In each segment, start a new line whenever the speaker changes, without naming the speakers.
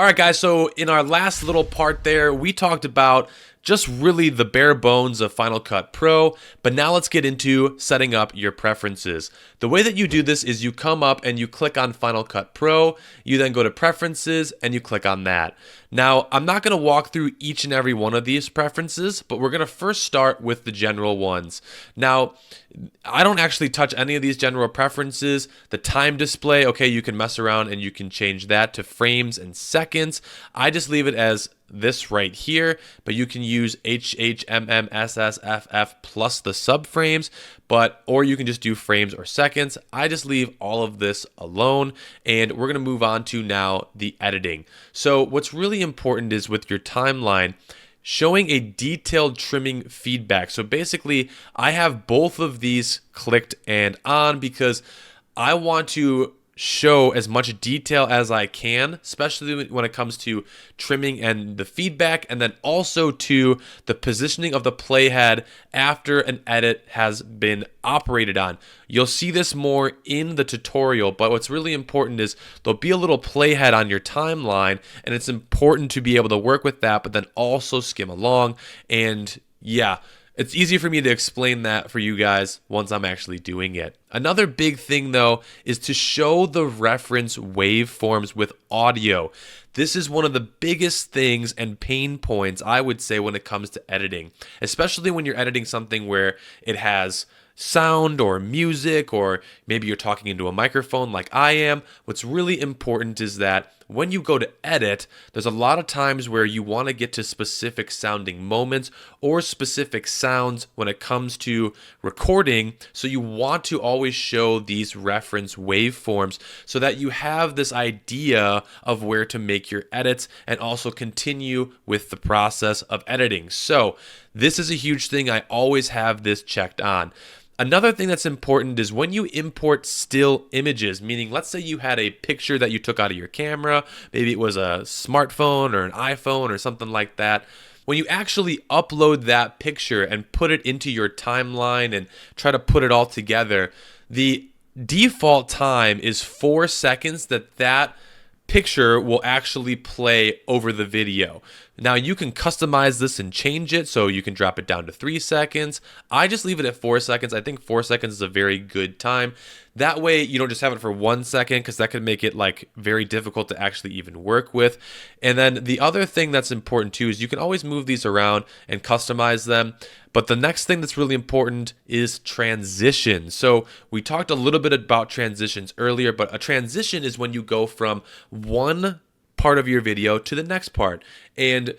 All right, guys, so in our last little part there, we talked about just really the bare bones of Final Cut Pro, but now let's get into setting up your preferences. The way that you do this is you come up and you click on Final Cut Pro, you then go to Preferences, and you click on that. Now, I'm not going to walk through each and every one of these preferences, but we're going to first start with the general ones. Now, I don't actually touch any of these general preferences. The time display, okay, you can mess around and you can change that to frames and seconds. I just leave it as this right here, but you can use HHMMSSFF plus the subframes, or you can just do frames or seconds. I just leave all of this alone, and we're gonna move on to now the editing. So what's really important is with your timeline, showing a detailed trimming feedback. So basically, I have both of these clicked and on because I want to show as much detail as I can, especially when it comes to trimming and the feedback, and then also to the positioning of the playhead after an edit has been operated on. You'll see this more in the tutorial, but what's really important is there'll be a little playhead on your timeline, and it's important to be able to work with that, but then also skim along. And yeah, it's easier for me to explain that for you guys once I'm actually doing it. Another big thing though is to show the reference waveforms with audio. This is one of the biggest things and pain points I would say when it comes to editing, especially when you're editing something where it has sound or music, or maybe you're talking into a microphone like I am. What's really important is that when you go to edit, there's a lot of times where you want to get to specific sounding moments or specific sounds when it comes to recording. So you want to always show these reference waveforms so that you have this idea of where to make your edits and also continue with the process of editing. So this is a huge thing. I always have this checked on. Another thing that's important is when you import still images, meaning let's say you had a picture that you took out of your camera, maybe it was a smartphone or an iPhone or something like that. When you actually upload that picture and put it into your timeline and try to put it all together, the default time is 4 seconds that picture will actually play over the video. Now you can customize this and change it, so you can drop it down to 3 seconds. I just leave it at 4 seconds. I think 4 seconds is a very good time. That way you don't just have it for 1 second, because that could make it like very difficult to actually even work with. And then the other thing that's important too is you can always move these around and customize them. But the next thing that's really important is transition. So we talked a little bit about transitions earlier, but a transition is when you go from one part of your video to the next part. And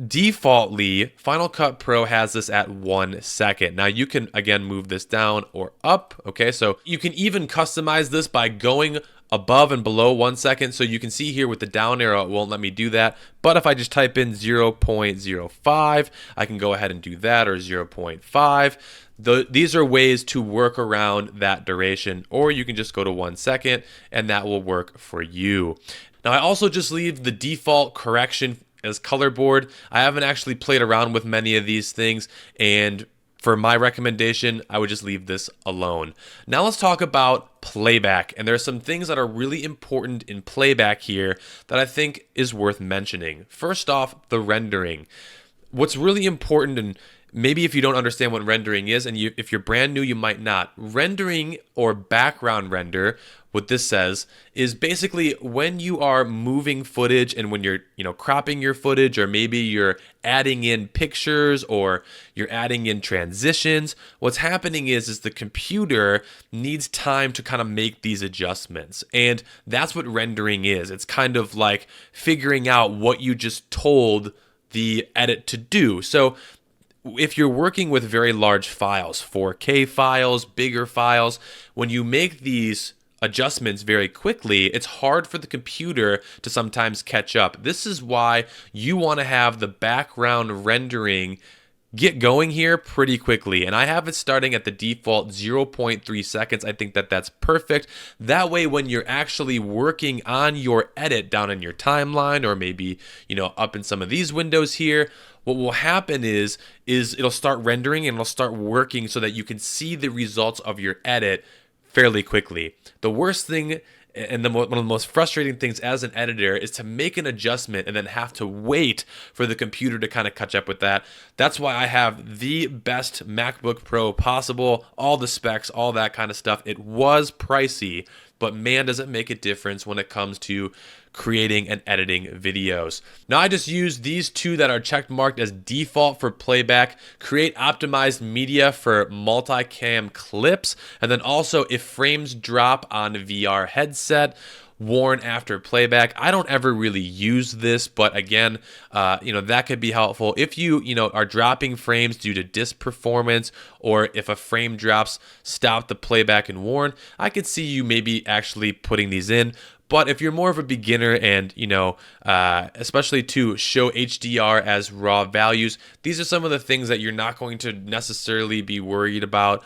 defaultly, Final Cut Pro has this at 1 second. Now you can again move this down or up. Okay, so you can even customize this by going above and below 1 second. So you can see here with the down arrow, it won't let me do that. But if I just type in 0.05, I can go ahead and do that, or 0.5. These are ways to work around that duration, or you can just go to 1 second and that will work for you. Now I also just leave the default correction as color board. I haven't actually played around with many of these things, and for my recommendation, I would just leave this alone. Now let's talk about playback. And there are some things that are really important in playback here that I think is worth mentioning. First off, the rendering. What's really important, and maybe if you don't understand what rendering is, and if you're brand new, you might not. Rendering or background render, what this says is basically when you are moving footage and when you're cropping your footage, or maybe you're adding in pictures or you're adding in transitions, what's happening is the computer needs time to kind of make these adjustments. And that's what rendering is. It's kind of like figuring out what you just told the edit to do. So if you're working with very large files, 4K files, bigger files, when you make these adjustments very quickly, it's hard for the computer to sometimes catch up. This is why you want to have the background rendering get going here pretty quickly. And I have it starting at the default 0.3 seconds. I think that that's perfect. That way, when you're actually working on your edit down in your timeline, or maybe, up in some of these windows here, what will happen is it'll start rendering and it'll start working so that you can see the results of your edit fairly quickly. The worst thing And one of the most frustrating things as an editor is to make an adjustment and then have to wait for the computer to kind of catch up with that. That's why I have the best MacBook Pro possible, all the specs, all that kind of stuff. It was pricey, but man, does it make a difference when it comes to creating and editing videos. Now I just use these two that are check marked as default for playback, create optimized media for multicam clips, and then also if frames drop on VR headset, warn after playback. I don't ever really use this, but again, that could be helpful if you are dropping frames due to disk performance, or if a frame drops, stop the playback and warn. I could see you maybe actually putting these in. But if you're more of a beginner and, especially to show HDR as raw values, these are some of the things that you're not going to necessarily be worried about.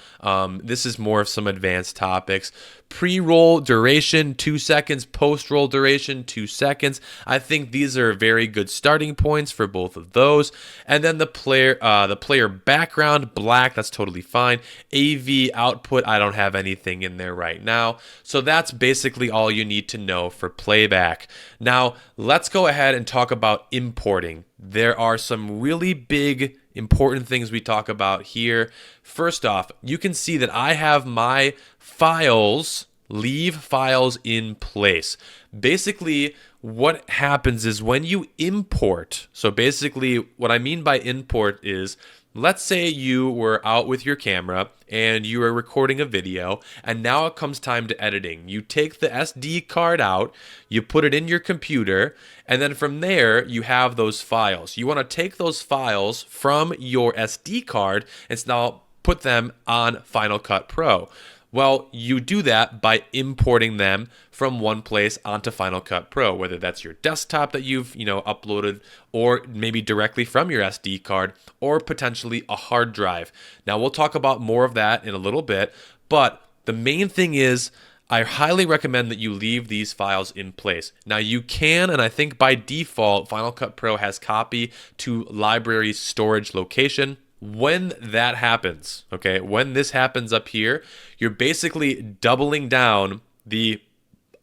This is more of some advanced topics. Pre-roll duration, 2 seconds. Post-roll duration, 2 seconds. I think these are very good starting points for both of those. And then the player background, black, that's totally fine. AV output, I don't have anything in there right now. So that's basically all you need to know for playback. Now, let's go ahead and talk about importing. There are some really big, important things we talk about here. First off, you can see that I have my files, leave files in place. Basically, what happens is when you import, so basically what I mean by import is, let's say you were out with your camera and you are recording a video, and now it comes time to editing. You take the SD card out, you put it in your computer, and then from there you have those files. You want to take those files from your SD card and now put them on Final Cut Pro. Well, you do that by importing them from one place onto Final Cut Pro, whether that's your desktop that you've uploaded, or maybe directly from your SD card, or potentially a hard drive. Now, we'll talk about more of that in a little bit, but the main thing is I highly recommend that you leave these files in place. Now, you can, and I think by default, Final Cut Pro has copy to library storage location. When that happens, okay, when this happens up here, you're basically doubling down the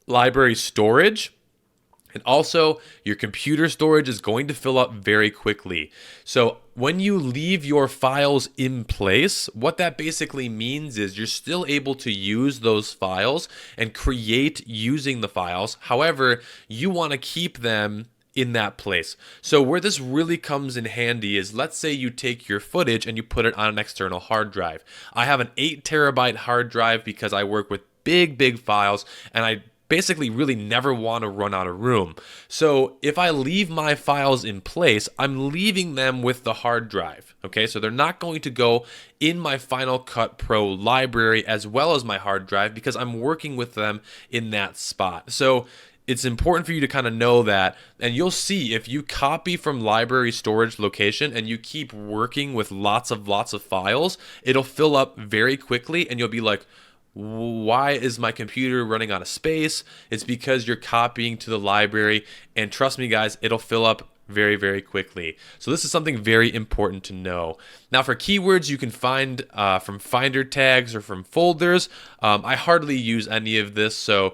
library storage, and also your computer storage is going to fill up very quickly. So when you leave your files in place, what that basically means is you're still able to use those files and create using the files. However, you want to keep them in that place. So where this really comes in handy is, let's say you take your footage and you put it on an external hard drive. I have an 8 terabyte hard drive because I work with big files, and I basically really never want to run out of room. So if I leave my files in place, I'm leaving them with the hard drive. Okay, so they're not going to go in my Final Cut Pro library as well as my hard drive, because I'm working with them in that spot. So it's important for you to kind of know that, and you'll see if you copy from library storage location and you keep working with lots of files, it'll fill up very quickly, and you'll be like, why is my computer running out of space? It's because you're copying to the library, and trust me guys, it'll fill up very quickly. So this is something very important to know. Now, for keywords, you can find from Finder tags or from folders. I hardly use any of this, so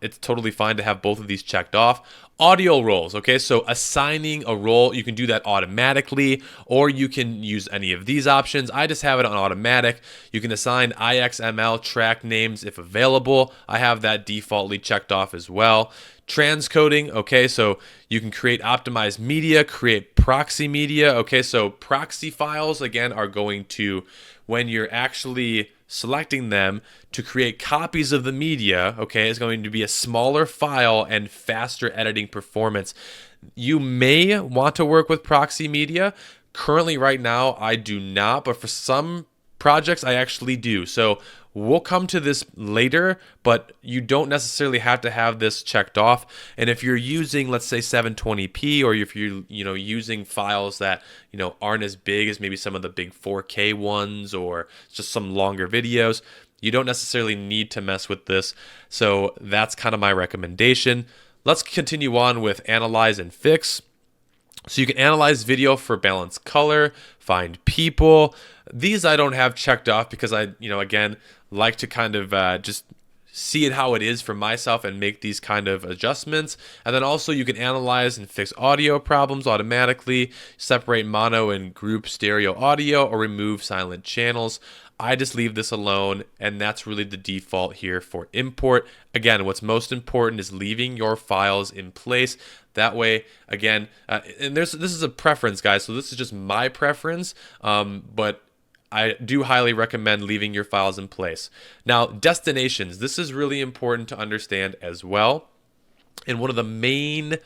it's totally fine to have both of these checked off. Audio roles, okay, so assigning a role, you can do that automatically, or you can use any of these options. I just have it on automatic. You can assign IXML track names if available. I have that defaultly checked off as well. Transcoding, okay, so you can create optimized media, create proxy media, okay, so proxy files, again, are going to, when you're actually selecting them to create copies of the media, okay, is going to be a smaller file and faster editing performance. You may want to work with proxy media. Currently, right now, I do not, but for some projects, I actually do. So we'll come to this later, but you don't necessarily have to have this checked off. And if you're using, let's say 720p, or if you're using files that aren't as big as maybe some of the big 4K ones, or just some longer videos, you don't necessarily need to mess with this. So that's kind of my recommendation. Let's continue on with analyze and fix. So you can analyze video for balanced color, find people. These I don't have checked off because I, again, like to kind of just see it how it is for myself and make these kind of adjustments. And then also you can analyze and fix audio problems automatically, separate mono and group stereo audio, or remove silent channels. I just leave this alone, and that's really the default here for import. Again, what's most important is leaving your files in place. That way, again, and this is a preference, guys, so this is just my preference, but I do highly recommend leaving your files in place. Now, destinations. This is really important to understand as well. And one of the main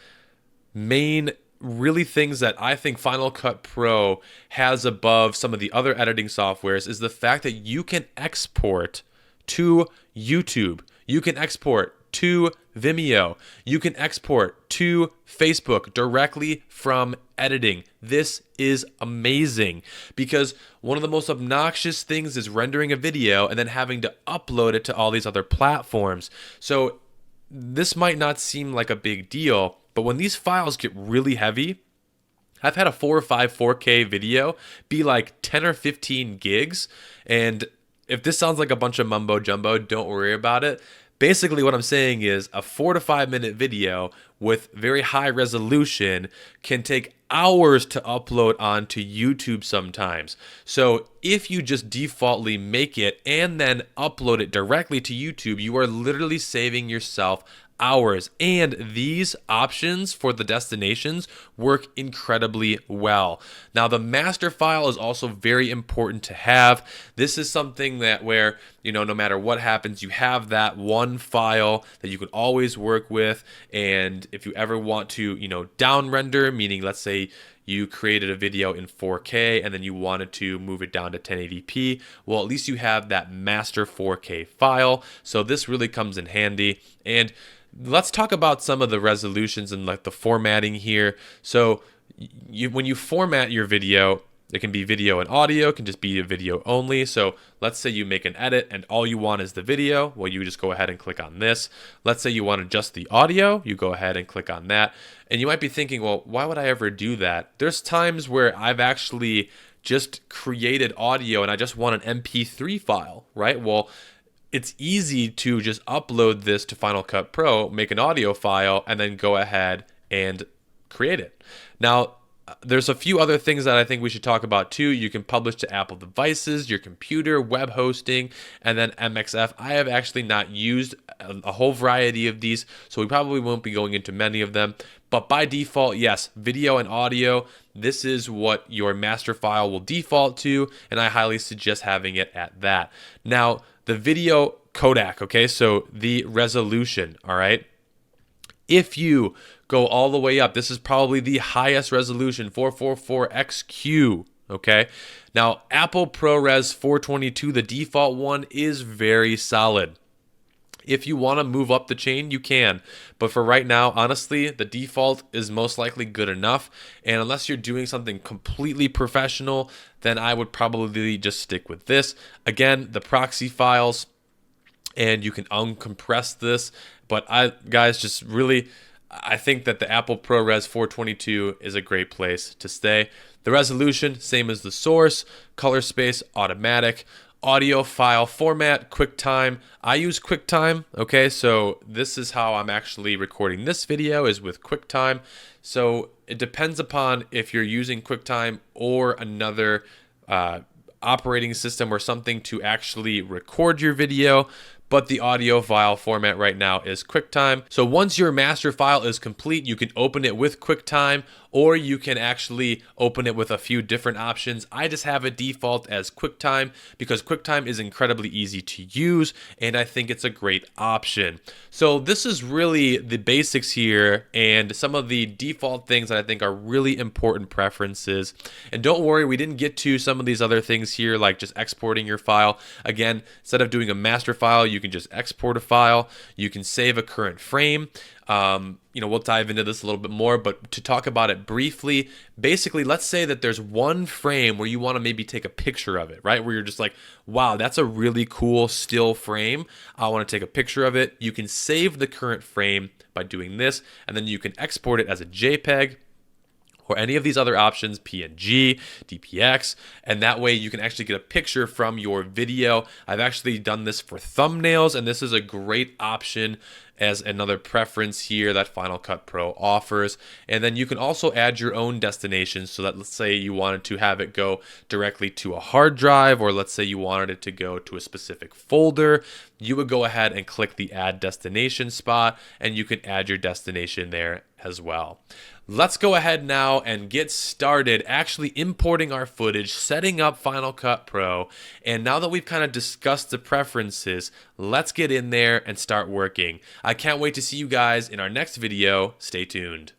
really things that I think Final Cut Pro has above some of the other editing softwares is the fact that you can export to YouTube. You can export to Vimeo. You can export to Facebook directly from editing. This is amazing because one of the most obnoxious things is rendering a video and then having to upload it to all these other platforms. So this might not seem like a big deal, but when these files get really heavy, I've had a 4 or 5 4K video be like 10 or 15 gigs. And if this sounds like a bunch of mumbo jumbo, don't worry about it. Basically, what I'm saying is a 4 to 5 minute video with very high resolution can take hours to upload onto YouTube sometimes. So if you just defaultly make it and then upload it directly to YouTube, you are literally saving yourself hours. And these options for the destinations work incredibly well. Now, the master file is also very important to have. This is something that where, no matter what happens, you have that one file that you can always work with. And if you ever want to, down render, meaning let's say you created a video in 4K and then you wanted to move it down to 1080p, well, at least you have that master 4K file. So this really comes in handy. And let's talk about some of the resolutions and like the formatting here. So when you format your video, it can be video and audio, it can just be a video only. So let's say you make an edit and all you want is the video. Well, you just go ahead and click on this. Let's say you want just the audio. You go ahead and click on that. And you might be thinking, well, why would I ever do that? There's times where I've actually just created audio and I just want an MP3 file, right? Well, it's easy to just upload this to Final Cut Pro, make an audio file, and then go ahead and create it. Now, there's a few other things that I think we should talk about too. You can publish to Apple devices, your computer, web hosting, and then MXF. I have actually not used a whole variety of these, so we probably won't be going into many of them. But by default, yes, video and audio, this is what your master file will default to, and I highly suggest having it at that. Now, the video codec, okay, so the resolution, all right? If you go all the way up, this is probably the highest resolution, 444XQ, okay? Now, Apple ProRes 422, the default one, is very solid. If you want to move up the chain, you can. But for right now, honestly, the default is most likely good enough. And unless you're doing something completely professional, then I would probably just stick with this. Again, the proxy files, and you can uncompress this. But I think that the Apple ProRes 422 is a great place to stay. The resolution, same as the source. Color space, automatic. Audio file format, QuickTime. I use QuickTime, okay? So this is how I'm actually recording this video, is with QuickTime. So it depends upon if you're using QuickTime or another operating system or something to actually record your video. But the audio file format right now is QuickTime. So once your master file is complete, you can open it with QuickTime, or you can actually open it with a few different options. I just have it default as QuickTime because QuickTime is incredibly easy to use, and I think it's a great option. So this is really the basics here and some of the default things that I think are really important preferences. And don't worry, we didn't get to some of these other things here, like just exporting your file. Again, instead of doing a master file, you can just export a file. You can save a current frame. We'll dive into this a little bit more, but to talk about it briefly, basically, let's say that there's one frame where you want to maybe take a picture of it, right? Where you're just like, wow, that's a really cool still frame. I want to take a picture of it. You can save the current frame by doing this, and then you can export it as a JPEG, or any of these other options, PNG, DPX, and that way you can actually get a picture from your video. I've actually done this for thumbnails, and this is a great option as another preference here that Final Cut Pro offers. And then you can also add your own destination, so that let's say you wanted to have it go directly to a hard drive, or let's say you wanted it to go to a specific folder, you would go ahead and click the add destination spot, and you can add your destination there as well. Let's go ahead now and get started actually importing our footage, setting up Final Cut Pro. And now that we've kind of discussed the preferences, let's get in there and start working. I can't wait to see you guys in our next video. Stay tuned.